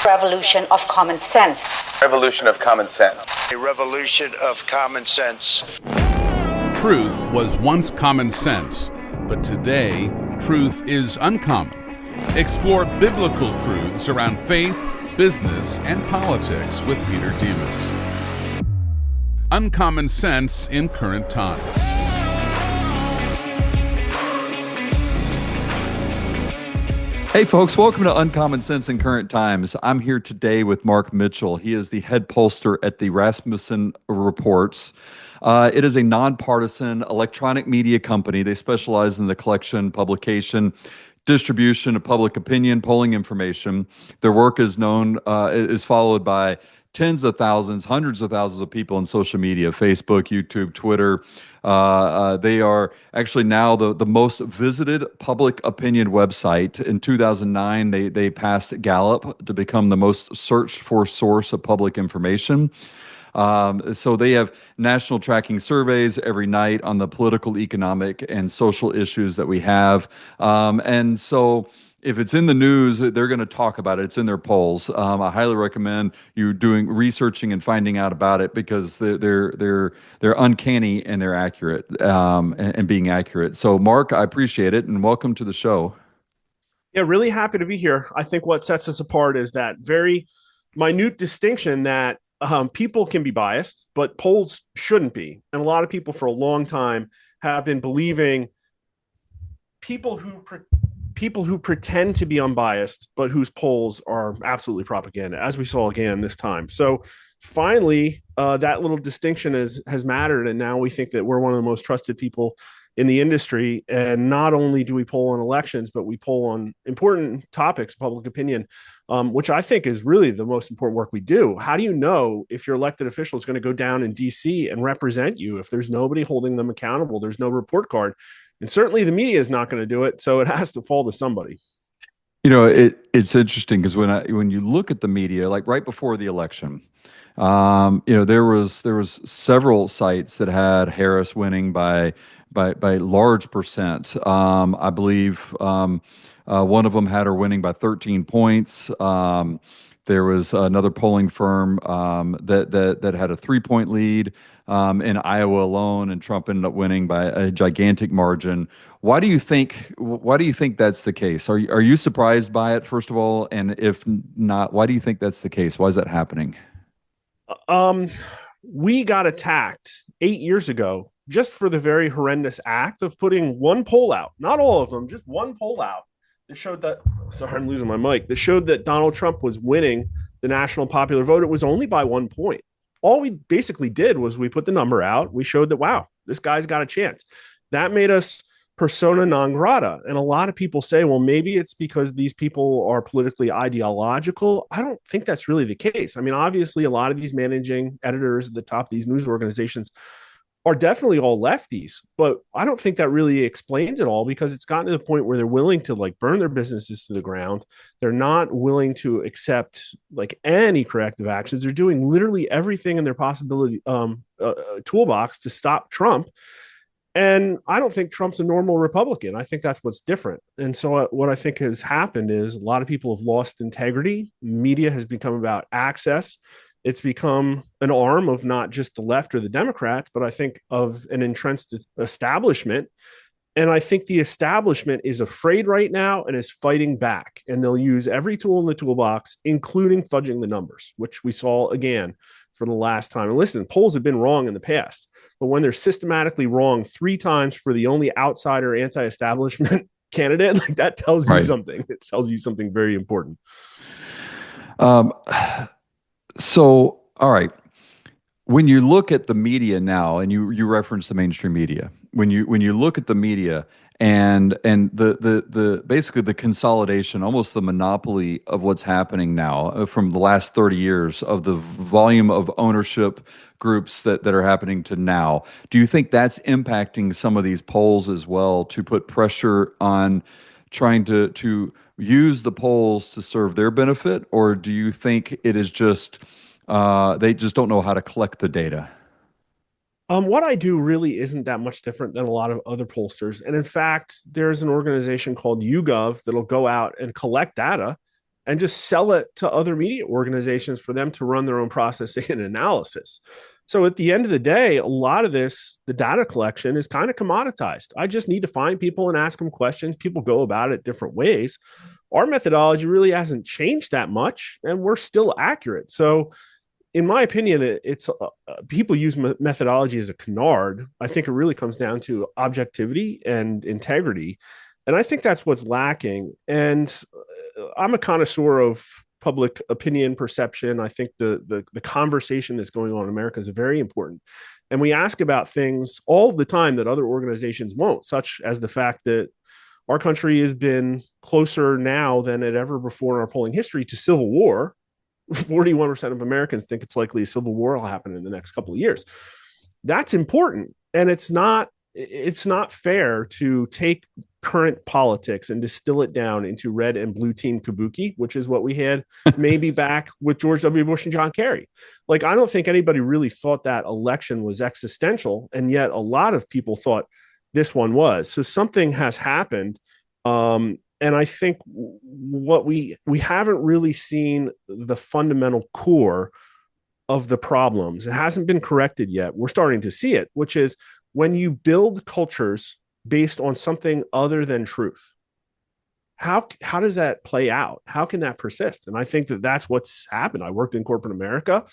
Revolution of common sense. Revolution of common sense. A revolution of common sense. Truth was once common sense, but today, truth is uncommon. Explore biblical truths around faith, business, and politics with Peter Demas. Uncommon sense in current times. Hey folks, welcome to Uncommon Sense in Current Times. I'm here today with Mark Mitchell. He is the head pollster at the Rasmussen Reports. It is a nonpartisan electronic media company. They specialize in the collection, publication, distribution of public opinion, polling information. Their work is followed by tens of thousands, hundreds of thousands of people on social media, Facebook, YouTube, Twitter. They are actually now the most visited public opinion website. In 2009, they passed Gallup to become the most searched for source of public information. So they have national tracking surveys every night on the political, economic, and social issues that we have. And so if it's in the news, they're going to talk about it. It's in their polls. I highly recommend you researching and finding out about it because they're uncanny and they're accurate and being accurate. So, Mark, I appreciate it and welcome to the show. Yeah, really happy to be here. I think what sets us apart is that very minute distinction that people can be biased, but polls shouldn't be. And a lot of people for a long time have been believing people who pretend to be unbiased, but whose polls are absolutely propaganda, as we saw again this time. So finally, that little distinction has mattered. And now we think that we're one of the most trusted people in the industry. And not only do we poll on elections, but we poll on important topics, public opinion, which I think is really the most important work we do. How do you know if your elected official is going to go down in DC and represent you if there's nobody holding them accountable? There's no report card. And certainly the media is not going to do it, so it has to fall to somebody. You know, it's interesting because when you look at the media, like right before the election, there was several sites that had Harris winning by large percent. I believe one of them had her winning by 13 points. There was another polling firm that had a 3-point lead in Iowa alone, and Trump ended up winning by a gigantic margin. Why do you think that's the case? Are you surprised by it, first of all? And if not, why do you think that's the case? Why is that happening? We got attacked 8 years ago just for the very horrendous act of putting one poll out, not all of them, just one poll out. That showed that, sorry, I'm losing my mic. That showed that Donald Trump was winning the national popular vote. It was only by 1 point. All we basically did was we put the number out. We showed that, wow, this guy's got a chance. That made us persona non grata. And a lot of people say, well, maybe it's because these people are politically ideological. I don't think that's really the case. I mean, obviously, a lot of these managing editors at the top of these news organizations are definitely all lefties, but I don't think that really explains it all, because it's gotten to the point where they're willing to burn their businesses to the ground. They're not willing to accept any corrective actions. They're doing literally everything in their possibility toolbox to stop Trump. And I don't think Trump's a normal Republican. I think that's what's different. And so what I think has happened is a lot of people have lost integrity. Media has become about access. It's become an arm of not just the left or the Democrats, but I think of an entrenched establishment. And I think the establishment is afraid right now and is fighting back. And they'll use every tool in the toolbox, including fudging the numbers, which we saw again for the last time. And listen, polls have been wrong in the past, but when they're systematically wrong 3 times for the only outsider anti-establishment candidate, that tells you something. It tells you something very important. So, all right, when you look at the media now, and you reference the mainstream media, when you look at the media and the basically the consolidation, almost the monopoly of what's happening now from the last 30 years of the volume of ownership groups that are happening to now, do you think that's impacting some of these polls as well to put pressure on trying to use the polls to serve their benefit, or do you think it is just they just don't know how to collect the data? What I do really isn't that much different than a lot of other pollsters. And in fact, there's an organization called YouGov that'll go out and collect data and just sell it to other media organizations for them to run their own processing and analysis. So at the end of the day, a lot of this, the data collection is kind of commoditized. I just need to find people and ask them questions. People go about it different ways. Our methodology really hasn't changed that much, and we're still accurate. So in my opinion, it's people use methodology as a canard. I think it really comes down to objectivity and integrity. And I think that's what's lacking. And I'm a connoisseur of public opinion perception. I think the conversation that's going on in America is very important. And we ask about things all the time that other organizations won't, such as the fact that our country has been closer now than it ever before in our polling history to civil war. 41% of Americans think it's likely a civil war will happen in the next couple of years. That's important. And it's not fair to take current politics and distill it down into red and blue team kabuki, which is what we had maybe back with George W. Bush and John Kerry. Like, I don't think anybody really thought that election was existential. And yet a lot of people thought this one was. So something has happened. And I think what we haven't really seen the fundamental core of the problems. It hasn't been corrected yet. We're starting to see it, which is when you build cultures based on something other than truth. How does that play out? How can that persist? And I think that that's what's happened. I worked in corporate America.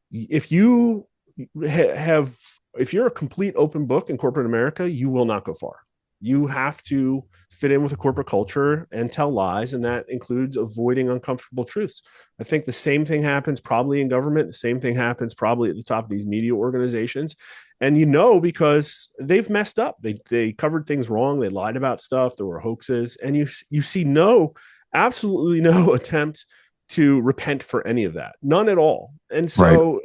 If you if you're a complete open book in corporate America, you will not go far. You have to fit in with a corporate culture and tell lies, and that includes avoiding uncomfortable truths. I think the same thing happens probably in government. The same thing happens probably at the top of these media organizations. And because they've messed up. They covered things wrong. They lied about stuff. There were hoaxes. And you see absolutely no attempt to repent for any of that. None at all. And so,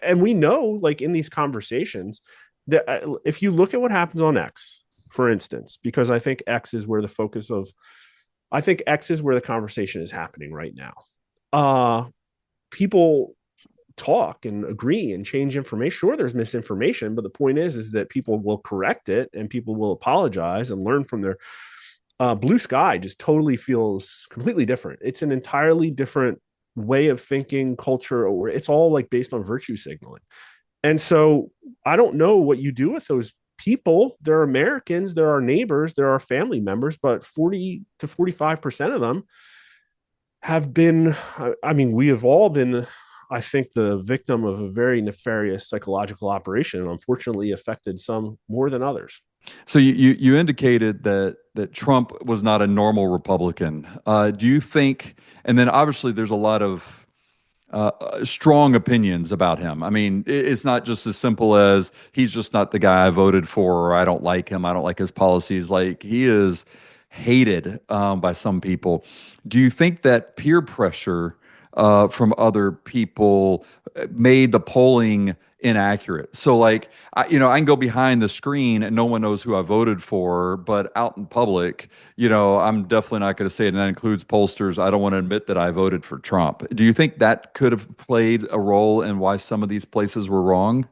and we know, like in these conversations, that if you look at what happens on X, for instance, because I think X is where the conversation is happening right now. People talk and agree and change information. Sure, there's misinformation, but the point is that people will correct it and people will apologize and learn from their blue sky. Just totally feels completely different. It's an entirely different way of thinking, culture, or it's all like based on virtue signaling. And so I don't know what you do with those people. They're Americans, they're our neighbors, they're our family members, but 40 to 45% of them have been, we have all been, I think, the victim of a very nefarious psychological operation, and unfortunately affected some more than others. So you indicated that Trump was not a normal Republican. Do you think, and then obviously there's a lot of strong opinions about him. I mean, it's not just as simple as he's just not the guy I voted for, or I don't like him, I don't like his policies. Like, he is hated by some people. Do you think that peer pressure from other people made the polling inaccurate? So like, I can go behind the screen and no one knows who I voted for, but out in public, I'm definitely not going to say it. And that includes pollsters. I don't want to admit that I voted for Trump. Do you think that could have played a role in why some of these places were wrong?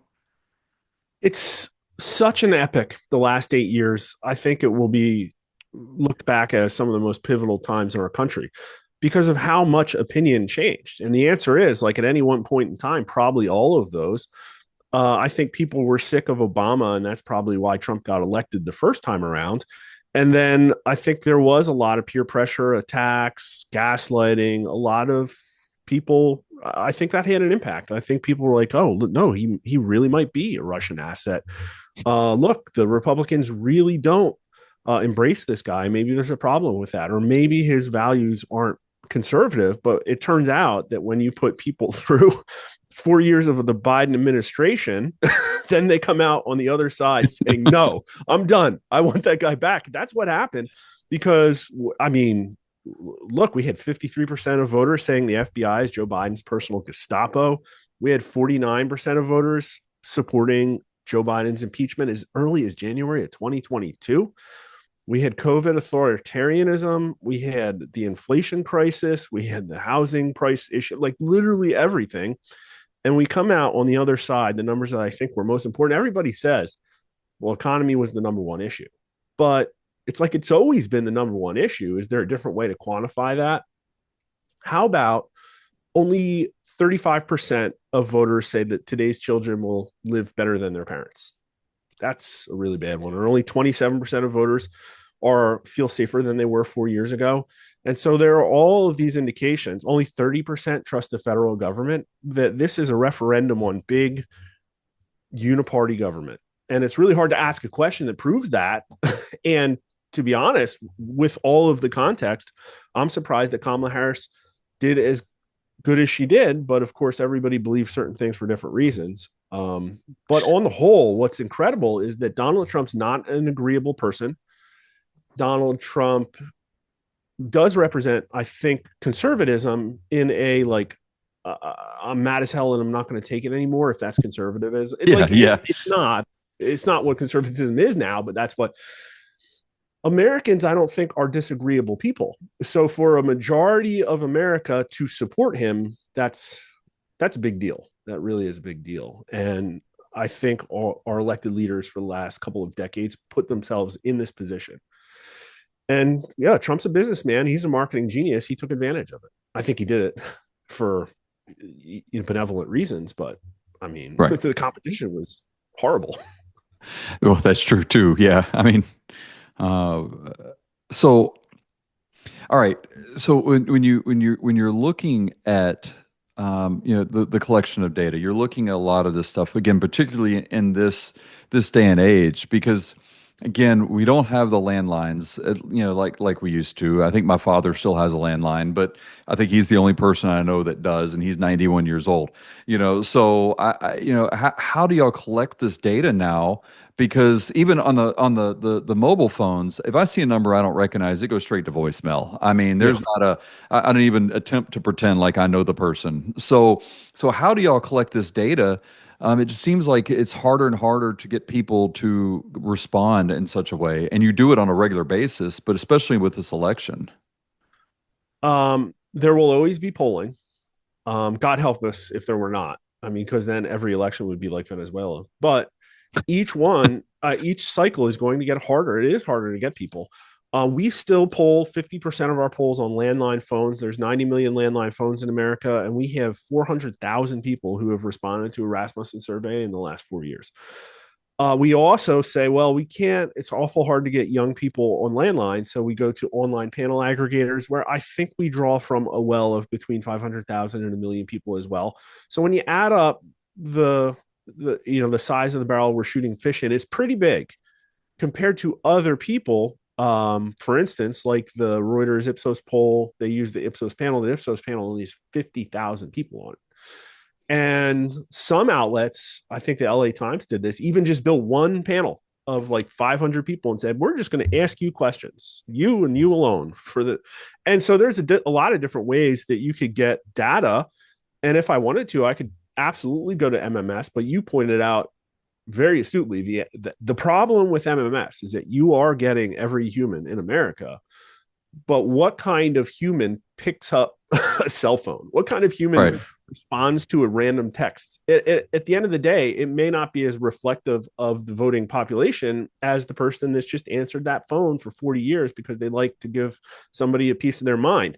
It's such an epic, the last 8 years. I think it will be looked back as some of the most pivotal times in our country because of how much opinion changed. And the answer is, like, at any one point in time, probably all of those. I think people were sick of Obama, and that's probably why Trump got elected the first time around. And then I think there was a lot of peer pressure, attacks, gaslighting, a lot of people. I think that had an impact. I think people were like, oh, no, he really might be a Russian asset. Look, the Republicans really don't embrace this guy. Maybe there's a problem with that, or maybe his values aren't conservative. But it turns out that when you put people through 4 years of the Biden administration, then they come out on the other side saying, no, I'm done. I want that guy back. That's what happened. Because, look, we had 53% of voters saying the FBI is Joe Biden's personal Gestapo. We had 49% of voters supporting Joe Biden's impeachment as early as January of 2022. We had COVID authoritarianism. We had the inflation crisis. We had the housing price issue, like literally everything. And we come out on the other side, the numbers that I think were most important. Everybody says, well, economy was the number one issue. But it's like it's always been the number one issue. Is there a different way to quantify that? How about only 35% of voters say that today's children will live better than their parents? That's a really bad one. Or only 27% of voters are feel safer than they were 4 years ago. And so there are all of these indications. Only 30% trust the federal government, that this is a referendum on big uniparty government. And it's really hard to ask a question that proves that. And to be honest, with all of the context, I'm surprised that Kamala Harris did as good as she did. But of course, everybody believes certain things for different reasons. But on the whole, what's incredible is that Donald Trump's not an agreeable person. Donald Trump does represent, I think, conservatism in a like, I'm mad as hell and I'm not going to take it anymore. If that's conservative, is Yeah, like yeah. it's not. It's not what conservatism is now, but that's what Americans, I don't think, are disagreeable people. So for a majority of America to support him, that's a big deal. That really is a big deal. And I think our elected leaders for the last couple of decades put themselves in this position. And yeah, Trump's a businessman. He's a marketing genius. He took advantage of it. I think he did it for benevolent reasons, but I mean, Right. the competition was horrible. Well, that's true too. Yeah. I mean, uh, so all right. So when you're looking at the collection of data, you're looking at a lot of this stuff again, particularly in this day and age, because again, we don't have the landlines, like we used to. I think my father still has a landline, but I think he's the only person I know that does, and he's 91 years old. So how do y'all collect this data now? Because even on the mobile phones, if I see a number I don't recognize, it goes straight to voicemail. I mean, Yeah. there's not I don't even attempt to pretend like I know the person. So how do y'all collect this data? It just seems like it's harder and harder to get people to respond in such a way, and you do it on a regular basis, but especially with this election. There will always be polling. God help us if there were not. I mean, because then every election would be like Venezuela. But each cycle is going to get harder. It is harder to get people. We still poll 50% of our polls on landline phones. There's 90 million landline phones in America, and we have 400,000 people who have responded to a Rasmussen survey in the last 4 years. We also say, well, we can't, it's awful hard to get young people on landline. So we go to online panel aggregators where I think we draw from a well of between 500,000 and a million people as well. So when you add up the size of the barrel we're shooting fish in, it's pretty big compared to other people. For instance, like the Reuters Ipsos poll, they use the Ipsos panel. The Ipsos panel only has 50,000 people on it. And some outlets, I think the LA Times did this, even just built one panel of like 500 people and said, we're just going to ask you questions, you and you alone for the. And so there's a lot of different ways that you could get data. And if I wanted to, I could absolutely go to MMS, but you pointed out very astutely the problem with MMS is that you are getting every human in America, but what kind of human picks up a cell phone? What kind of human Right. responds to a random text? At the end of the day, it may not be as reflective of the voting population as the person that's just answered that phone for 40 years because they like to give somebody a piece of their mind.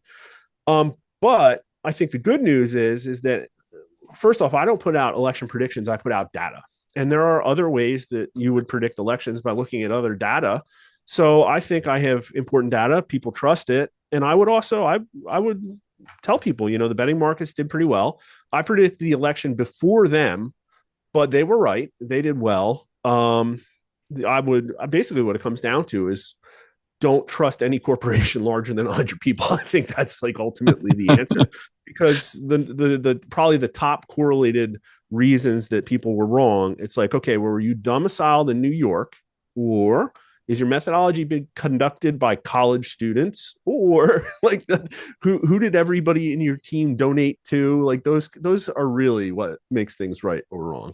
But I think the good news is that first off, I don't put out election predictions. I put out data. And there are other ways that you would predict elections by looking at other data. So I think I have important data. People trust it. And I would also, I would tell people, the betting markets did pretty well. I predicted the election before them, but they were right. They did well. Basically what it comes down to is don't trust any corporation larger than 100 people. I think that's like ultimately the answer because the probably the top correlated reasons that people were wrong. It's like, okay, well, were you domiciled in New York, or is your methodology being conducted by college students, or like who did everybody in your team donate to? Like those are really what makes things right or wrong.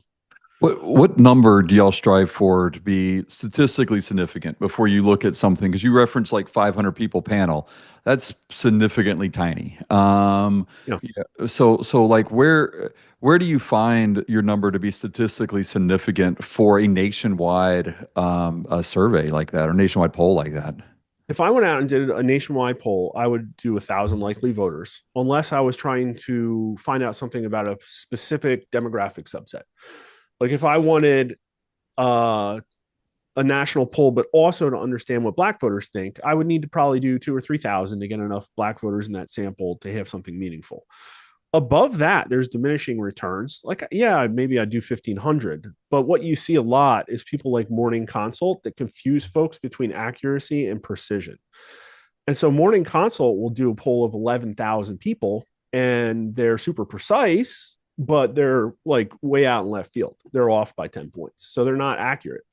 What number do y'all strive for to be statistically significant before you look at something? Because you reference like 500 people panel, that's significantly tiny. Yeah. Yeah, so like where do you find your number to be statistically significant for a nationwide a survey like that or nationwide poll like that? if I went out and did a nationwide poll, I would do 1,000 likely voters, unless I was trying to find out something about a specific demographic subset. Like if I wanted uh, a national poll, but also to understand what Black voters think, I would need to probably do 2 or 3,000 to get enough Black voters in that sample to have something meaningful. Above that, there's diminishing returns. Like, yeah, maybe I do 1,500, but what you see a lot is people like Morning Consult that confuse folks between accuracy and precision. And so Morning Consult will do a poll of 11,000 people and they're super precise, but they're like way out in left field. They're off by 10 points. So they're not accurate.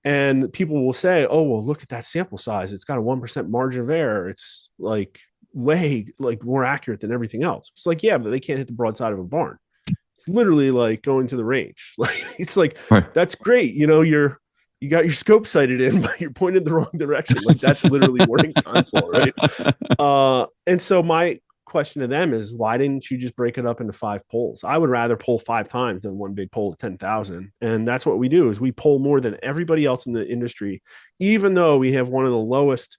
And people will say, oh, well, look at that sample size. It's got a 1% margin of error. It's like way like more accurate than everything else. It's like, yeah, but they can't hit the broadside of a barn. It's literally like going to the range. Like it's like, Right. that's great. You know, you got your scope sighted in, but you're pointed the wrong direction. Like that's literally Morning Consult, right? And so my question to them is, why didn't you just break it up into 5 polls? I would rather poll 5 times than one big poll of 10,000. And that's what we do is we poll more than everybody else in the industry. Even though we have one of the lowest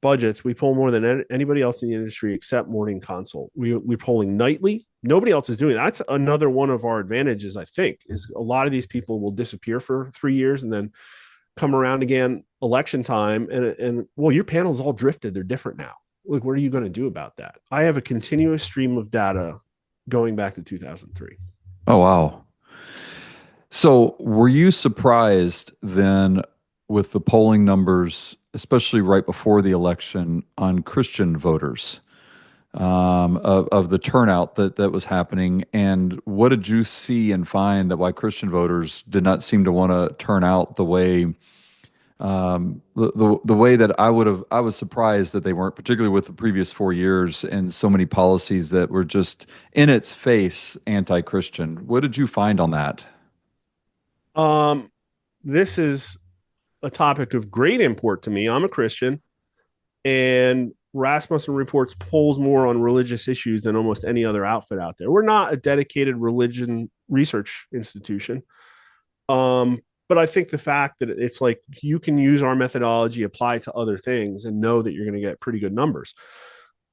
budgets, we poll more than anybody else in the industry except Morning Consult. We're polling nightly. Nobody else is doing that. That's another one of our advantages, I think, is a lot of these people will disappear for 3 years and then come around again election time. And well, your panel's all drifted. They're different now. Like, what are you going to do about that? I have a continuous stream of data going back to 2003. Oh, wow. So were you surprised then with the polling numbers, especially right before the election, on Christian voters, of the turnout that was happening? And what did you see and find that why Christian voters did not seem to want to turn out the way the way that I was surprised that they weren't, particularly with the previous 4 years and so many policies that were just in its face anti-Christian. What did you find on that? This is a topic of great import to me. I'm a Christian, and Rasmussen Reports polls more on religious issues than almost any other outfit out there. We're not a dedicated religion research institution. But I think the fact that it's like you can use our methodology, apply it to other things, and know that you're going to get pretty good numbers.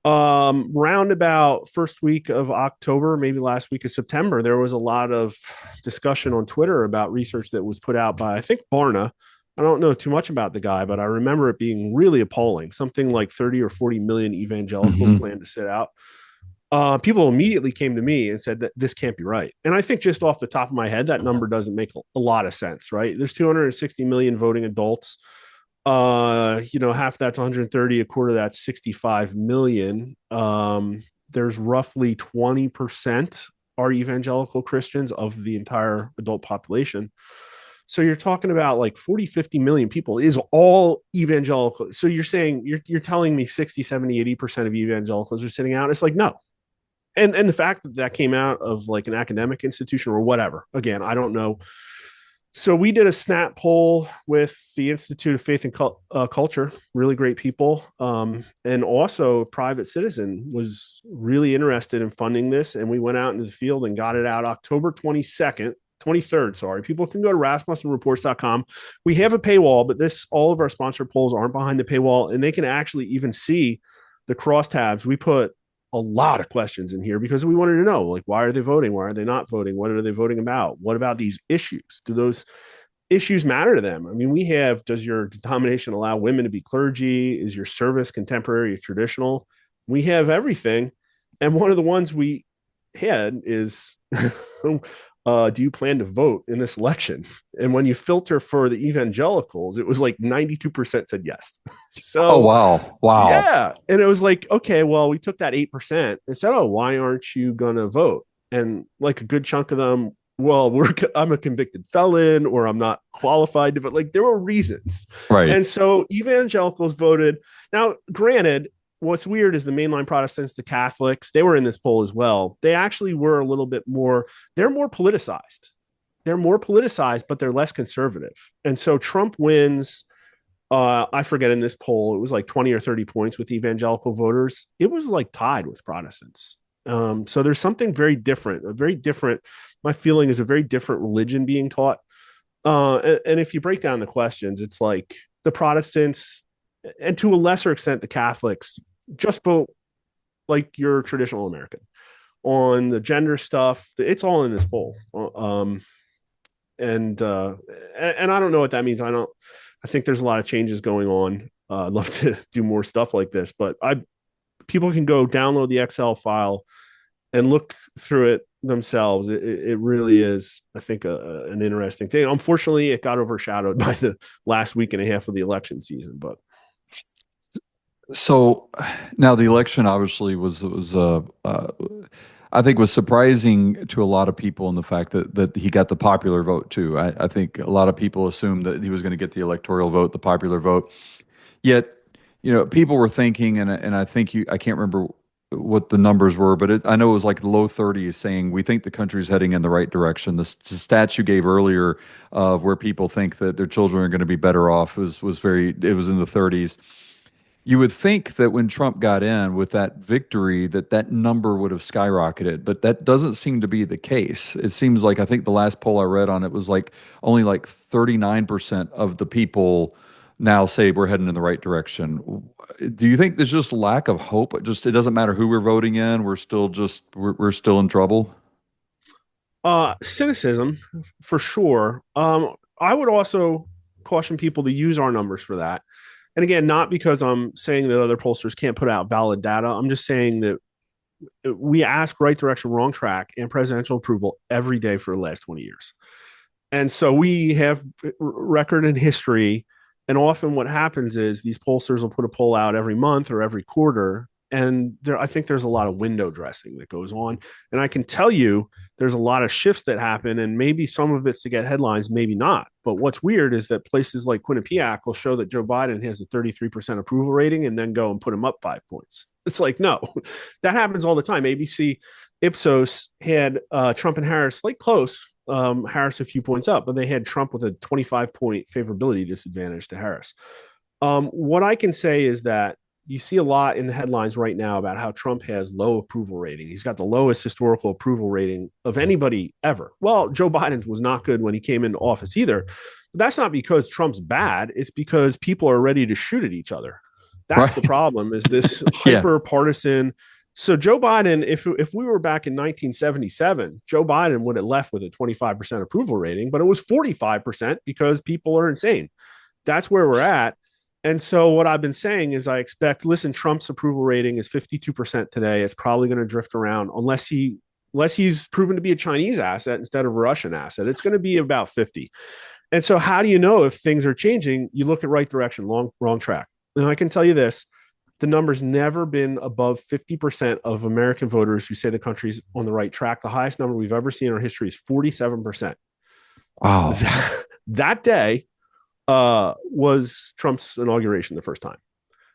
Round about first week of October, maybe last week of September, there was a lot of discussion on Twitter about research that was put out by, I think, Barna. I don't know too much about the guy, but I remember it being really appalling. Something like 30 or 40 million evangelicals plan to sit out. People immediately came to me and said that this can't be right. And I think just off the top of my head, that number doesn't make a lot of sense, right? There's 260 million voting adults. Half that's 130, a quarter that's 65 million. There's roughly 20% are evangelical Christians of the entire adult population. So you're talking about like 40, 50 million people is all evangelical. So you're saying, you're telling me 60, 70, 80% of evangelicals are sitting out. It's like, no. And the fact that came out of like an academic institution or whatever, again, I don't know. So we did a snap poll with the Institute of Faith and Culture, really great people. And also Private Citizen was really interested in funding this. And we went out into the field and got it out October 23rd, sorry. People can go to rasmussenreports.com. We have a paywall, but all of our sponsored polls aren't behind the paywall, and they can actually even see the crosstabs. We put a lot of questions in here because we wanted to know, like, why are they voting? Why are they not voting? What are they voting about? What about these issues? Do those issues matter to them? I mean, we have, does your denomination allow women to be clergy? Is your service contemporary or traditional? We have everything. And one of the ones we had is, do you plan to vote in this election? And when you filter for the evangelicals, it was like 92% said yes. So, oh, wow. Yeah. And it was like, okay, well, we took that 8% and said, oh, why aren't you going to vote? And like a good chunk of them, well, I'm a convicted felon, or I'm not qualified to vote. Like, there were reasons. Right. And so evangelicals voted. Now, granted, what's weird is the mainline Protestants, the Catholics, they were in this poll as well. They actually were a little bit more, they're more politicized. But they're less conservative. And so Trump wins, I forget, in this poll, it was like 20 or 30 points with evangelical voters. It was like tied with Protestants. So there's something very different, my feeling is a very different religion being taught. And if you break down the questions, it's like the Protestants, and to a lesser extent, the Catholics just vote like your traditional American. On the gender stuff, it's all in this poll. And I don't know what that means. I think there's a lot of changes going on. I'd love to do more stuff like this, but people can go download the Excel file and look through it themselves. It really is, I think, an interesting thing. Unfortunately, it got overshadowed by the last week and a half of the election season. But so now the election obviously I think was surprising to a lot of people in the fact that he got the popular vote too. I think a lot of people assumed that he was going to get the electoral vote, the popular vote. Yet, people were thinking, and I think I can't remember what the numbers were, but I know it was like the low 30s saying we think the country's heading in the right direction. The stats you gave earlier of where people think that their children are going to be better off it was in the 30s. You would think that when Trump got in with that victory, that number would have skyrocketed, but that doesn't seem to be the case. It seems like I think the last poll I read on it was like only like 39% of the people now say we're heading in the right direction. Do you think there's just lack of hope? It doesn't matter who we're voting in, we're still in trouble? Cynicism for sure. I would also caution people to use our numbers for that. And again, not because I'm saying that other pollsters can't put out valid data. I'm just saying that we ask right direction, wrong track, and presidential approval every day for the last 20 years. And so we have record and history. And often what happens is these pollsters will put a poll out every month or every quarter. And I think there's a lot of window dressing that goes on. And I can tell you there's a lot of shifts that happen, and maybe some of it's to get headlines, maybe not. But what's weird is that places like Quinnipiac will show that Joe Biden has a 33% approval rating and then go and put him up 5 points. It's like, no, that happens all the time. ABC Ipsos had Trump and Harris like close, Harris a few points up, but they had Trump with a 25-point favorability disadvantage to Harris. What I can say is that you see a lot in the headlines right now about how Trump has low approval rating. He's got the lowest historical approval rating of anybody ever. Well, Joe Biden's was not good when he came into office either. But that's not because Trump's bad. It's because people are ready to shoot at each other. That's right. The problem is this hyper partisan. So Joe Biden, if we were back in 1977, Joe Biden would have left with a 25% approval rating, but it was 45% because people are insane. That's where we're at. And so what I've been saying is Trump's approval rating is 52% today. It's probably going to drift around unless he's proven to be a Chinese asset instead of a Russian asset. It's going to be about 50. And so how do you know if things are changing? You look at right direction, wrong track. And I can tell you this, the number's never been above 50% of American voters who say the country's on the right track. The highest number we've ever seen in our history is 47%. Wow. That day, was Trump's inauguration the first time.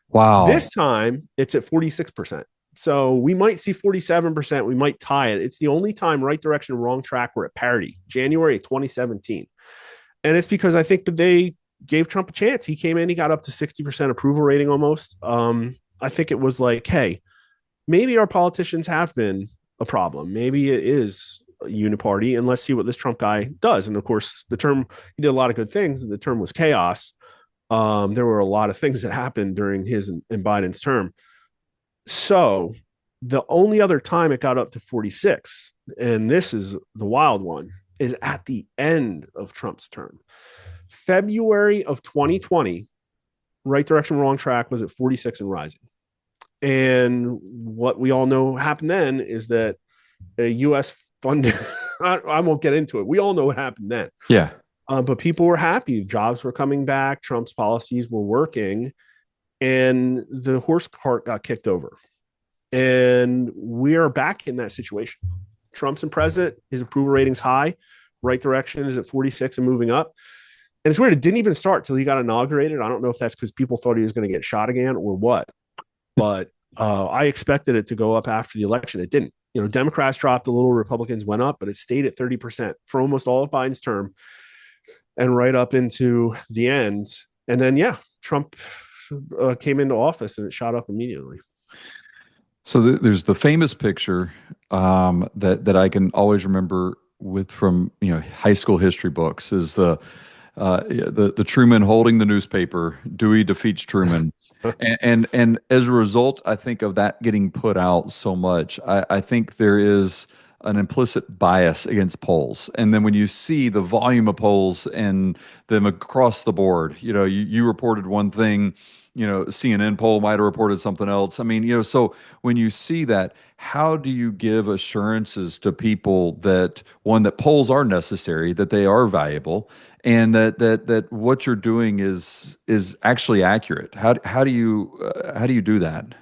Wow. This time it's at 46%. So we might see 47%. We might tie it. It's the only time right direction, wrong track we're at parity, January 2017. And it's because I think that they gave Trump a chance. He came in, he got up to 60% approval rating almost. I think it was like, hey, maybe our politicians have been a problem. Maybe it is uniparty, and let's see what this Trump guy does. And of course, he did a lot of good things. The term was chaos. There were a lot of things that happened during his and Biden's term. So the only other time it got up to 46, and this is the wild one, is at the end of Trump's term. February of 2020, right direction, wrong track was at 46 and rising. And what we all know happened then is that a U.S. funded, I won't get into it. We all know what happened then. Yeah. But people were happy. Jobs were coming back. Trump's policies were working. And the horse cart got kicked over. And we are back in that situation. Trump's in president. His approval rating's high. Right direction is at 46 and moving up. And it's weird. It didn't even start till he got inaugurated. I don't know if that's because people thought he was going to get shot again or what. But I expected it to go up after the election. It didn't. Democrats dropped a little, Republicans went up, but it stayed at 30% for almost all of Biden's term and right up into the end. And then, Trump came into office and it shot up immediately. So there's the famous picture that I can always remember from high school history books is the Truman holding the newspaper. Dewey defeats Truman. And as a result, I think of that getting put out so much, I think there is an implicit bias against polls. And then when you see the volume of polls and them across the board, you reported one thing, CNN poll might have reported something else. I mean, so when you see that, how do you give assurances to people that one, that polls are necessary, that they are valuable, and that what you're doing is actually accurate? How do you do that?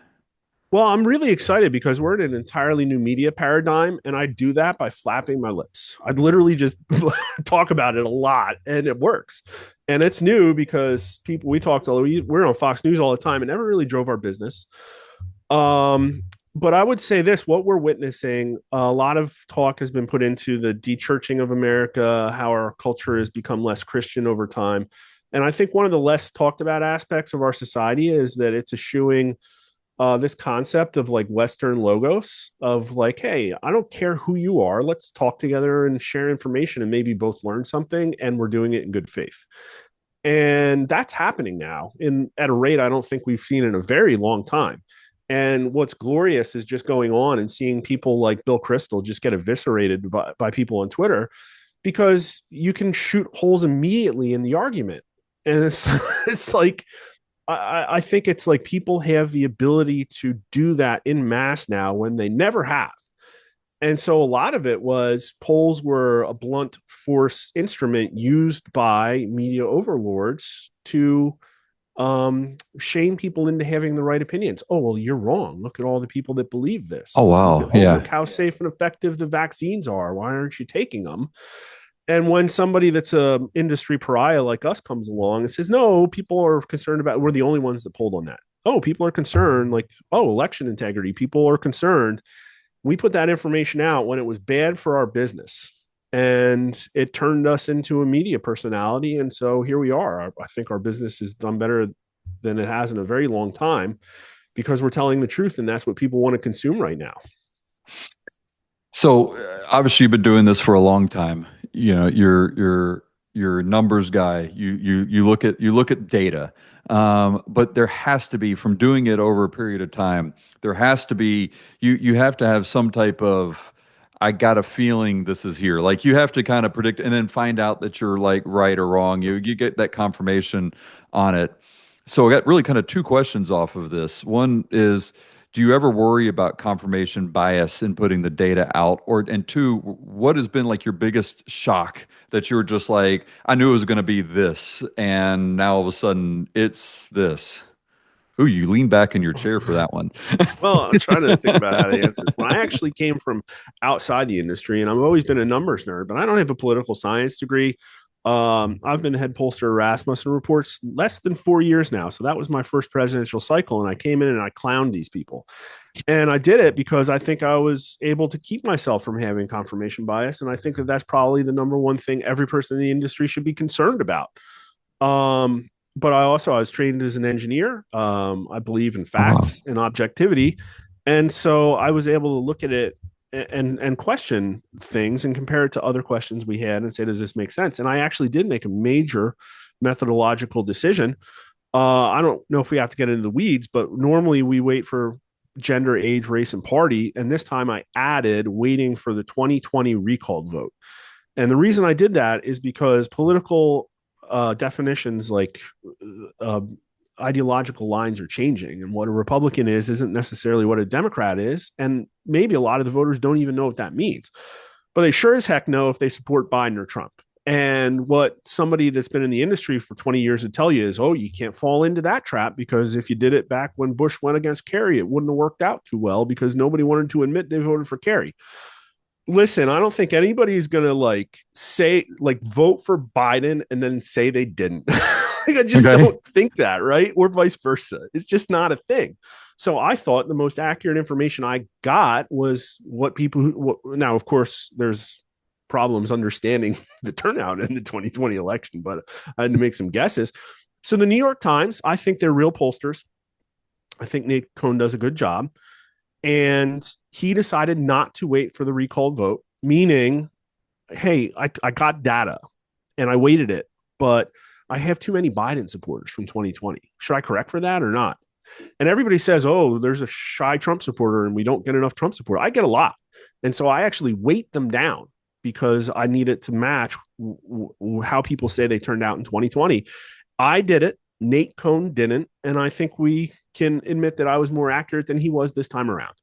Well, I'm really excited because we're in an entirely new media paradigm, and I do that by flapping my lips. I literally just talk about it a lot, and it works. And it's new because people we talked we're on Fox News all the time, and never really drove our business. But I would say this: what we're witnessing, a lot of talk has been put into the de-churching of America, how our culture has become less Christian over time. And I think one of the less talked about aspects of our society is that it's eschewing this concept of like Western logos of like, hey, I don't care who you are. Let's talk together and share information and maybe both learn something. And we're doing it in good faith. And that's happening now at a rate I don't think we've seen in a very long time. And what's glorious is just going on and seeing people like Bill Kristol just get eviscerated by people on Twitter because you can shoot holes immediately in the argument. And it's it's like I think it's like people have the ability to do that in mass now when they never have. And so a lot of it was polls were a blunt force instrument used by media overlords to shame people into having the right opinions. Oh, well, you're wrong. Look at all the people that believe this. Oh, wow. Yeah. Look how safe and effective the vaccines are. Why aren't you taking them? And when somebody that's a industry pariah like us comes along and says, no, people are concerned about, we're the only ones that polled on that. Oh, people are concerned, like, oh, election integrity. People are concerned. We put that information out when it was bad for our business. And it turned us into a media personality. And so here we are. I think our business has done better than it has in a very long time because we're telling the truth. And that's what people want to consume right now. So obviously you've been doing this for a long time. You're a numbers guy. You look at data. But there has to be, from doing it over a period of time, there has to be, you have to have some type of, I got a feeling this is here. Like you have to kind of predict and then find out that you're like right or wrong. You get that confirmation on it. So I got really kind of two questions off of this. One is, do you ever worry about confirmation bias in putting the data out? And two, what has been like your biggest shock that you're just like, I knew it was going to be this, and now all of a sudden it's this? Ooh, you lean back in your chair for that one. Well, I'm trying to think about how to answer this. When I actually came from outside the industry, and I've always been a numbers nerd, but I don't have a political science degree. I've been the head pollster of Rasmussen Reports less than 4 years now. So that was my first presidential cycle. And I came in and I clowned these people. And I did it because I think I was able to keep myself from having confirmation bias. And I think that that's probably the number one thing every person in the industry should be concerned about. But I was trained as an engineer. I believe in facts and objectivity. And so I was able to look at it and question things and compare it to other questions we had and say, does this make sense? And I actually did make a major methodological decision. I don't know if we have to get into the weeds, but normally we wait for gender, age, race, and party. And this time I added waiting for the 2020 recalled vote. And the reason I did that is because political definitions like ideological lines are changing, and what a Republican is isn't necessarily what a Democrat is, and maybe a lot of the voters don't even know what that means, but they sure as heck know if they support Biden or Trump. And what somebody that's been in the industry for 20 years would tell you is, oh, you can't fall into that trap because if you did it back when Bush went against Kerry, it wouldn't have worked out too well because nobody wanted to admit they voted for Kerry. Listen, I don't think anybody's going to vote for Biden and then say they didn't. I just don't think that, right? Or vice versa. It's just not a thing. So I thought the most accurate information I got was what people now, of course, there's problems understanding the turnout in the 2020 election, but I had to make some guesses. So the New York Times, I think they're real pollsters. I think Nate Cohn does a good job. And he decided not to wait for the recalled vote, meaning, hey, I got data and I waited it, but I have too many Biden supporters from 2020. Should I correct for that or not? And everybody says, oh, there's a shy Trump supporter and we don't get enough Trump support. I get a lot. And so I actually weight them down because I need it to match how people say they turned out in 2020. I did it. Nate Cohn didn't. And I think we can admit that I was more accurate than he was this time around.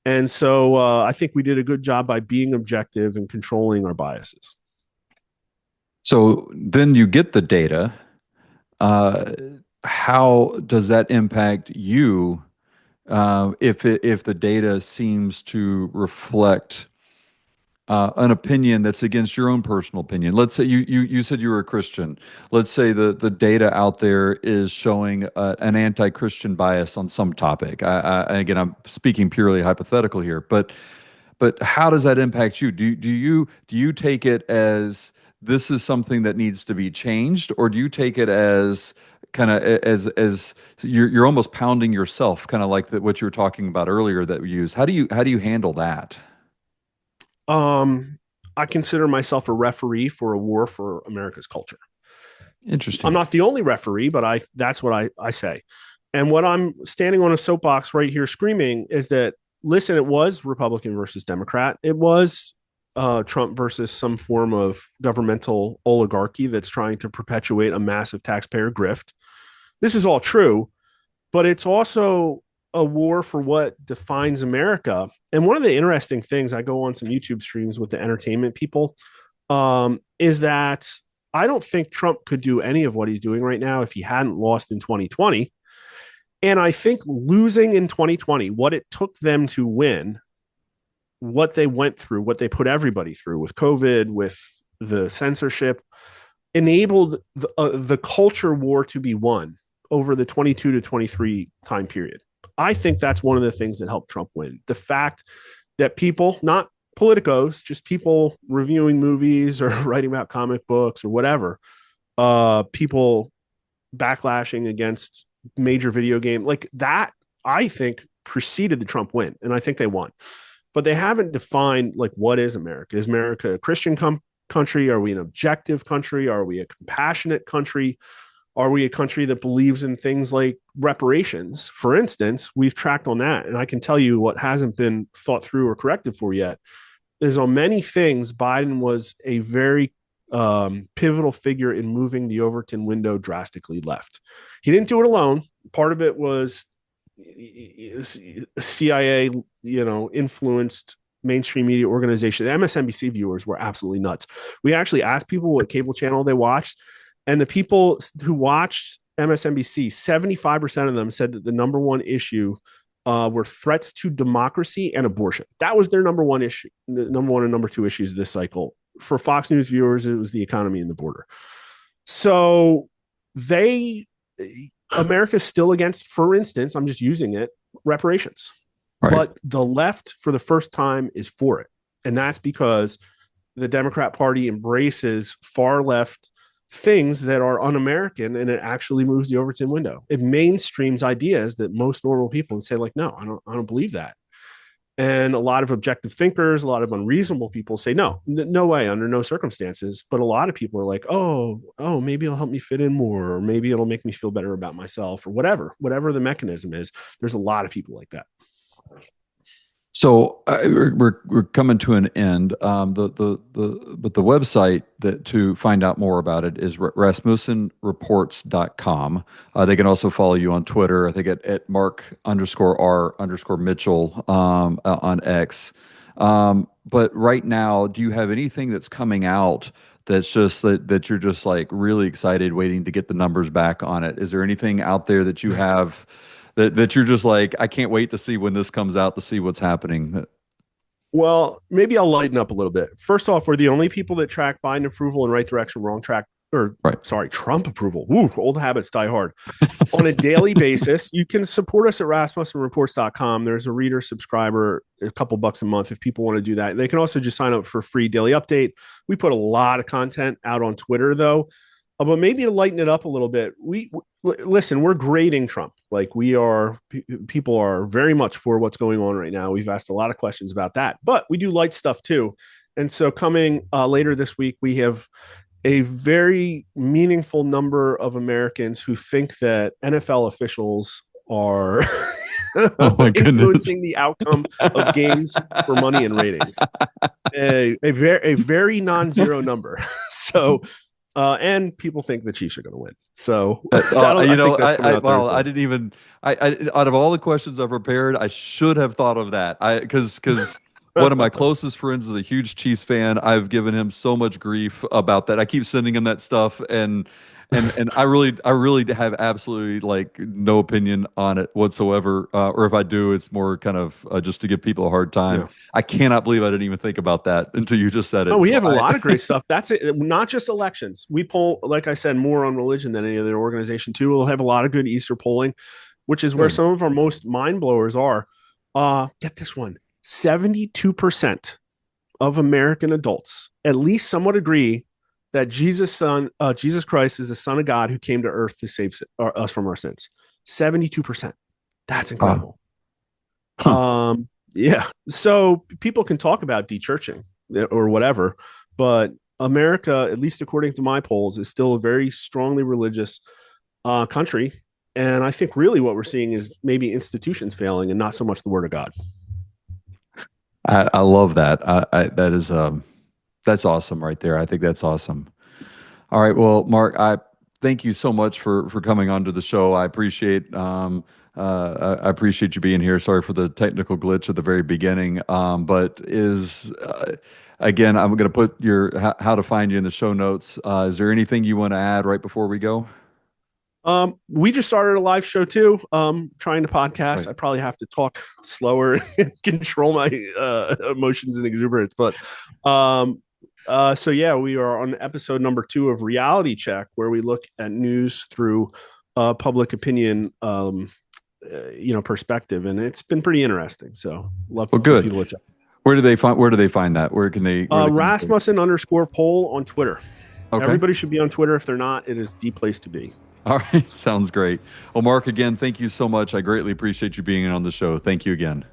And so I think we did a good job by being objective and controlling our biases. So then you get the data. How does that impact you if the data seems to reflect an opinion that's against your own personal opinion? Let's say you said you were a Christian. Let's say the data out there is showing an anti-Christian bias on some topic. Again, I'm speaking purely hypothetical here, but how does that impact you? Do you take it as this is something that needs to be changed, or do you take it as kind of as you're almost pounding yourself, kind of like what you were talking about earlier that we use? How do you handle that? I consider myself a referee for a war for America's culture. I'm Interesting. not the only referee, but that's what I say. And what I'm standing on a soapbox right here screaming is that, listen, it was Republican versus Democrat. It was Trump versus some form of governmental oligarchy that's trying to perpetuate a massive taxpayer grift. This is all true, but it's also a war for what defines America. And one of the interesting things, I go on some YouTube streams with the entertainment people, is that I don't think Trump could do any of what he's doing right now if he hadn't lost in 2020. And I think losing in 2020, what it took them to win, what they went through, what they put everybody through with COVID, with the censorship, enabled the culture war to be won over the 22 to 23 time period. I think that's one of the things that helped Trump win. The fact that people, not politicos, just people reviewing movies or writing about comic books or whatever, people backlashing against major video game like that, I think preceded the Trump win. And I think they won. But they haven't defined like what is America? Is America a Christian country? Are we an objective country? Are we a compassionate country? Are we a country that believes in things like reparations? For instance, we've tracked on that. And I can tell you what hasn't been thought through or corrected for yet is on many things, Biden was a very pivotal figure in moving the Overton window drastically left. He didn't do it alone. Part of it was CIA, influenced mainstream media organization. The MSNBC viewers were absolutely nuts. We actually asked people what cable channel they watched, and the people who watched MSNBC, 75% of them said that the number one issue were threats to democracy and abortion. That was their number one issue, the number one and number two issues this cycle. For Fox News viewers, it was the economy and the border. So America's still against, for instance, I'm just using it, reparations. Right. But the left, for the first time, is for it. And that's because the Democrat Party embraces far left things that are un-American, and it actually moves the Overton window. It mainstreams ideas that most normal people would say, like, no, I don't believe that. And a lot of objective thinkers, a lot of unreasonable people say, no way, under no circumstances. But a lot of people are like, oh, maybe it'll help me fit in more, or maybe it'll make me feel better about myself, or whatever the mechanism is. There's a lot of people like that. So we're coming to an end. But the website to find out more about it is RasmussenReports.com. They can also follow you on Twitter. I think at Mark_R_Mitchell on X. But right now, do you have anything that's coming out that's just that you're just like really excited, waiting to get the numbers back on it? Is there anything out there that you have that you're just like, I can't wait to see when this comes out to see what's happening? Well, maybe I'll lighten up a little bit. First off, we're the only people that track Biden approval and right direction, wrong track, Trump approval. Woo, old habits die hard. On a daily basis, you can support us at RasmussenReports.com. There's a reader subscriber, a couple bucks a month if people want to do that. They can also just sign up for free daily update. We put a lot of content out on Twitter, though. But maybe to lighten it up a little bit, listen, we're grading Trump. Like people are very much for what's going on right now. We've asked a lot of questions about that, but we do light stuff too. And so coming later this week, we have a very meaningful number of Americans who think that NFL officials are Oh my goodness. influencing the outcome of games for money and ratings. A very non-zero number. So, and people think the Chiefs are going to win. So, I think that's coming out Thursday. I didn't even. Out of all the questions I've prepared, I should have thought of that. Because one of my closest friends is a huge Chiefs fan. I've given him so much grief about that. I keep sending him that stuff, and I really have absolutely like no opinion on it whatsoever. Or if I do, it's more kind of just to give people a hard time. Yeah. I cannot believe I didn't even think about that until you just said it. Oh, we have a lot of great stuff. That's it. Not just elections. We poll, like I said, more on religion than any other organization too. We'll have a lot of good Easter polling, which is where some of our most mind blowers are. Get this one: 72% of American adults at least somewhat agree that Jesus Christ is the Son of God who came to earth to save us from our sins. 72%. That's incredible. Huh. Yeah. So people can talk about de-churching or whatever, but America, at least according to my polls, is still a very strongly religious country. And I think really what we're seeing is maybe institutions failing and not so much the word of God. I love that. That is that's awesome right there. I think that's awesome. All right. Well, Mark, I thank you so much for coming onto the show. I appreciate I appreciate you being here. Sorry for the technical glitch at the very beginning. But again, I'm going to put your how to find you in the show notes. Is there anything you want to add right before we go? We just started a live show too. Trying to podcast. Right. I probably have to talk slower and control my emotions and exuberance. But so yeah, we are on episode number 2 of Reality Check, where we look at news through public opinion, perspective, and it's been pretty interesting. So love for people to check. Where do they find that? Where can they? Rasmussen _poll on Twitter. Okay. Everybody should be on Twitter. If they're not, it is the place to be. All right. Sounds great. Well, Mark, again, thank you so much. I greatly appreciate you being on the show. Thank you again.